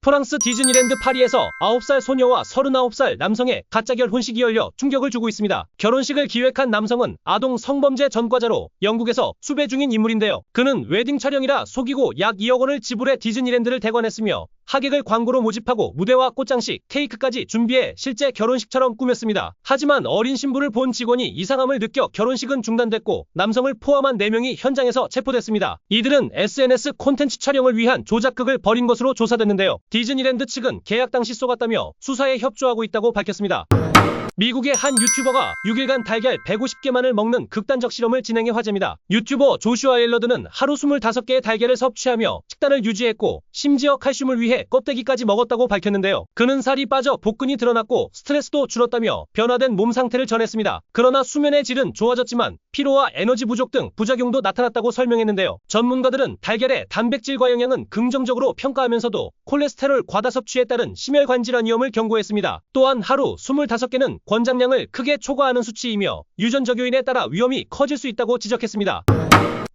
프랑스 디즈니랜드 파리에서 9살 소녀와 39살 남성의 가짜 결혼식이 열려 충격을 주고 있습니다. 결혼식을 기획한 남성은 아동 성범죄 전과자로 영국에서 수배 중인 인물인데요. 그는 웨딩 촬영이라 속이고 약 2억 원을 지불해 디즈니랜드를 대관했으며 하객을 광고로 모집하고 무대와 꽃장식, 케이크까지 준비해 실제 결혼식처럼 꾸몄습니다. 하지만 어린 신부를 본 직원이 이상함을 느껴 결혼식은 중단됐고 남성을 포함한 4명이 현장에서 체포됐습니다. 이들은 SNS 콘텐츠 촬영을 위한 조작극을 벌인 것으로 조사됐는데요. 디즈니랜드 측은 계약 당시 속았다며 수사에 협조하고 있다고 밝혔습니다. 미국의 한 유튜버가 6일간 달걀 150개만을 먹는 극단적 실험을 진행해 화제입니다. 유튜버 조슈아 앨러드는 하루 25개의 달걀을 섭취하며 식단을 유지했고 심지어 칼슘을 위해 껍데기까지 먹었다고 밝혔는데요. 그는 살이 빠져 복근이 드러났고 스트레스도 줄었다며 변화된 몸 상태를 전했습니다. 그러나 수면의 질은 좋아졌지만 피로와 에너지 부족 등 부작용도 나타났다고 설명했는데요. 전문가들은 달걀의 단백질과 영양은 긍정적으로 평가하면서도 콜레스테롤 과다 섭취에 따른 심혈관 질환 위험을 경고했습니다. 또한 하루 25개는 권장량을 크게 초과하는 수치이며 유전적 요인에 따라 위험이 커질 수 있다고 지적했습니다.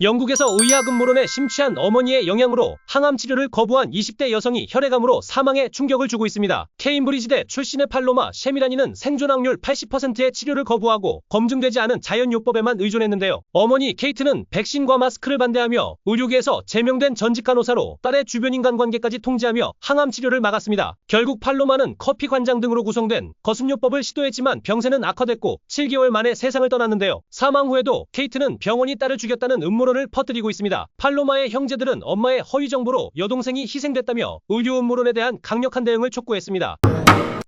영국에서 의학 음모론에 심취한 어머니의 영향으로 항암 치료를 거부한 20대 여성이 혈액암으로 사망에 충격을 주고 있습니다. 케임브리지대 출신의 팔로마 셰미라니는 생존 확률 80%의 치료를 거부하고 검증되지 않은 자연요법에만 의존했는데요. 어머니 케이트는 백신과 마스크를 반대하며 의료계에서 제명된 전직 간호사로 딸의 주변 인간관계까지 통제하며 항암 치료를 막았습니다. 결국 팔로마는 커피 관장 등으로 구성된 거습요법을 시도했지만 병세는 악화됐고 7개월 만에 세상을 떠났는데요. 사망 후에도 케이트는 병원이 딸을 죽였다는 음모론을 퍼뜨리고 있습니다. 팔로마의 형제들은 엄마의 허위 정보로 여동생이 희생됐다며 의료 음모론에 대한 강력한 대응을 촉구했습니다.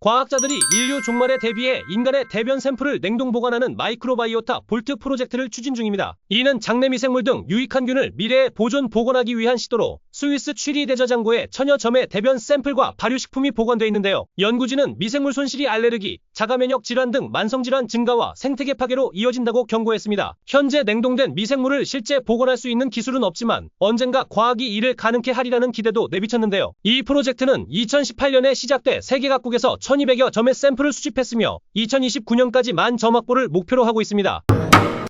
과학자들이 인류 종말에 대비해 인간의 대변 샘플을 냉동 보관하는 마이크로바이오타 볼트 프로젝트를 추진 중입니다. 이는 장내 미생물 등 유익한 균을 미래에 보존 복원하기 위한 시도로 스위스 취리 대저장고에 천여 점의 대변 샘플과 발효식품이 보관되어 있는데요. 연구진은 미생물 손실이 알레르기, 자가면역 질환 등 만성질환 증가와 생태계 파괴로 이어진다고 경고했습니다. 현재 냉동된 미생물을 실제 복원할 수 있는 기술은 없지만 언젠가 과학이 이를 가능케 하리라는 기대도 내비쳤는데요. 이 프로젝트는 2018년에 시작돼 세계 각국에서 1200여 점의 샘플을 수집했으며 2029년까지 10,000점 확보를 목표로 하고 있습니다.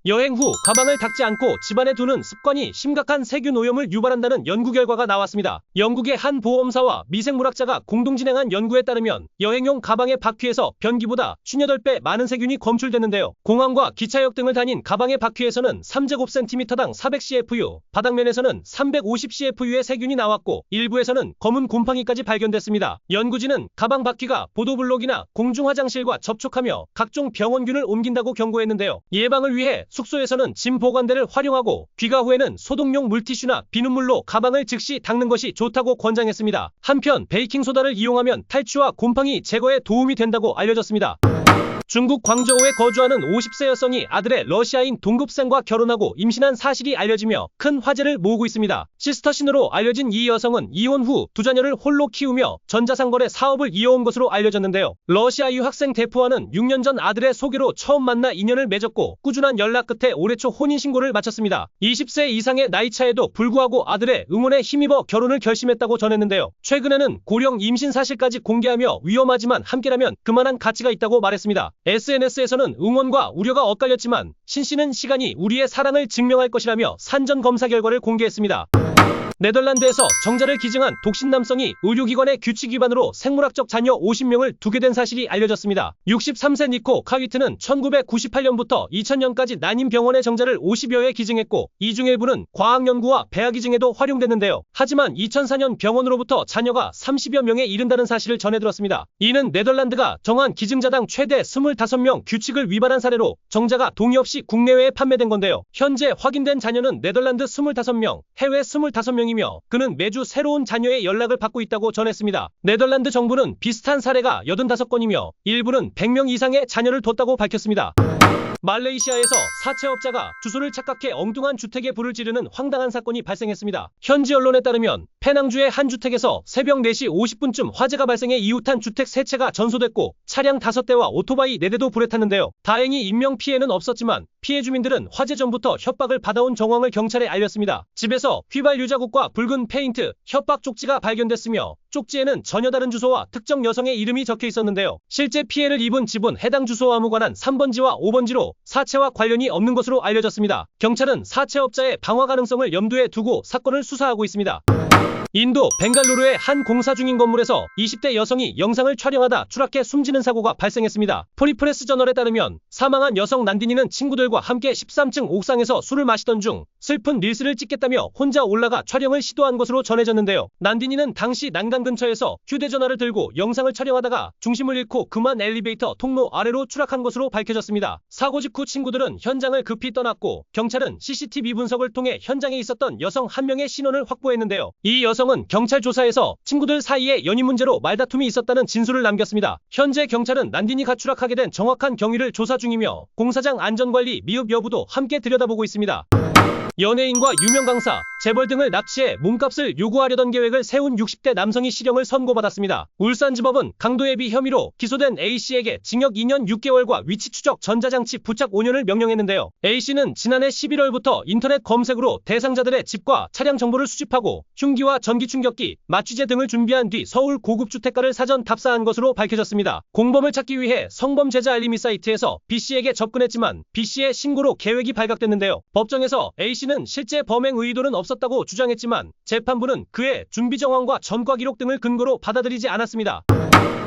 여행 후 가방을 닦지 않고 집안에 두는 습관이 심각한 세균 오염을 유발한다는 연구 결과가 나왔습니다. 영국의 한 보험사와 미생물학자가 공동 진행한 연구에 따르면 여행용 가방의 바퀴에서 변기보다 58배 많은 세균이 검출됐는데요. 공항과 기차역 등을 다닌 가방의 바퀴에서는 3제곱센티미터당 400CFU, 바닥면에서는 350CFU의 세균이 나왔고 일부에서는 검은 곰팡이까지 발견됐습니다. 연구진은 가방 바퀴가 보도블록이나 공중화장실과 접촉하며 각종 병원균을 옮긴다고 경고했는데요. 예방을 위해 숙소에서는 짐 보관대를 활용하고 귀가 후에는 소독용 물티슈나 비눗물로 가방을 즉시 닦는 것이 좋다고 권장했습니다. 한편 베이킹소다를 이용하면 탈취와 곰팡이 제거에 도움이 된다고 알려졌습니다. 중국 광저우에 거주하는 50세 여성이 아들의 러시아인 동급생과 결혼하고 임신한 사실이 알려지며 큰 화제를 모으고 있습니다. 시스터신으로 알려진 이 여성은 이혼 후 두 자녀를 홀로 키우며 전자상거래 사업을 이어온 것으로 알려졌는데요. 러시아 유학생 대포와는 6년 전 아들의 소개로 처음 만나 인연을 맺었고 꾸준한 연락 끝에 올해 초 혼인신고를 마쳤습니다. 20세 이상의 나이차에도 불구하고 아들의 응원에 힘입어 결혼을 결심했다고 전했는데요. 최근에는 고령 임신 사실까지 공개하며 위험하지만 함께라면 그만한 가치가 있다고 말했습니다. SNS에서는 응원과 우려가 엇갈렸지만 신 씨는 시간이 우리의 사랑을 증명할 것이라며 산전 검사 결과를 공개했습니다. 네덜란드에서 정자를 기증한 독신 남성이 의료기관의 규칙 위반으로 생물학적 자녀 50명을 두게 된 사실이 알려졌습니다. 63세 니코 카위트는 1998년부터 2000년까지 난임병원의 정자를 50여 회 기증했고 이 중 일부는 과학연구와 배아기증에도 활용됐는데요. 하지만 2004년 병원으로부터 자녀가 30여 명에 이른다는 사실을 전해들었습니다. 이는 네덜란드가 정한 기증자당 최대 25명 규칙을 위반한 사례로 정자가 동의 없이 국내외에 판매된 건데요. 현재 확인된 자녀는 네덜란드 25명, 해외 25명이며 그는 매주 새로운 자녀의 연락을 받고 있다고 전했습니다. 네덜란드 정부는 비슷한 사례가 85건이며 일부는 100명 이상의 자녀를 뒀다고 밝혔습니다. 말레이시아에서 사채업자가 주소를 착각해 엉뚱한 주택에 불을 지르는 황당한 사건이 발생했습니다. 현지 언론에 따르면 페낭주의 한 주택에서 새벽 4시 50분쯤 화재가 발생해 이웃한 주택 3채가 전소됐고 차량 5대와 오토바이 4대도 불에 탔는데요. 다행히 인명피해는 없었지만 피해 주민들은 화재 전부터 협박을 받아온 정황을 경찰에 알렸습니다. 집에서 휘발유자국과 붉은 페인트, 협박 쪽지가 발견됐으며 쪽지에는 전혀 다른 주소와 특정 여성의 이름이 적혀 있었는데요. 실제 피해를 입은 집은 해당 주소와 무관한 3번지와 5번지로 사채와 관련이 없는 것으로 알려졌습니다. 경찰은 사채업자의 방화 가능성을 염두에 두고 사건을 수사하고 있습니다. 인도 벵갈루루의 한 공사 중인 건물에서 20대 여성이 영상을 촬영하다 추락해 숨지는 사고가 발생했습니다. 프리프레스 저널에 따르면 사망한 여성 난디니는 친구들과 함께 13층 옥상에서 술을 마시던 중 슬픈 릴스를 찍겠다며 혼자 올라가 촬영을 시도한 것으로 전해졌는데요. 난디니는 당시 난간 근처에서 휴대전화를 들고 영상을 촬영하다가 중심을 잃고 그만 엘리베이터 통로 아래로 추락한 것으로 밝혀졌습니다. 사고 직후 친구들은 현장을 급히 떠났고 경찰은 CCTV 분석을 통해 현장에 있었던 여성 한 명의 신원을 확보했는데요. 이 여성은 경찰 조사에서 친구들 사이에 연인 문제로 말다툼이 있었다는 진술을 남겼습니다. 현재 경찰은 난디니가 추락하게 된 정확한 경위를 조사 중이며 공사장 안전관리 미흡 여부도 함께 들여다보고 있습니다. 연예인과 유명 강사, 재벌 등을 납치해 몸값을 요구하려던 계획을 세운 60대 남성이 실형을 선고받았습니다. 울산지법은 강도예비 혐의로 기소된 A씨에게 징역 2년 6개월과 위치 추적 전자장치 부착 5년을 명령했는데요. A씨는 지난해 11월부터 인터넷 검색으로 대상자들의 집과 차량 정보를 수집하고 흉기와 전기충격기, 마취제 등을 준비한 뒤 서울 고급 주택가를 사전 답사한 것으로 밝혀졌습니다. 공범을 찾기 위해 성범죄자 알림이 사이트에서 B씨에게 접근했지만 B씨의 신고로 계획이 발각됐는데요. 법정에서 A씨는 실제 범행 의도는 없었다고 주장했지만 재판부는 그의 준비 정황과 전과 기록 등을 근거로 받아들이지 않았습니다.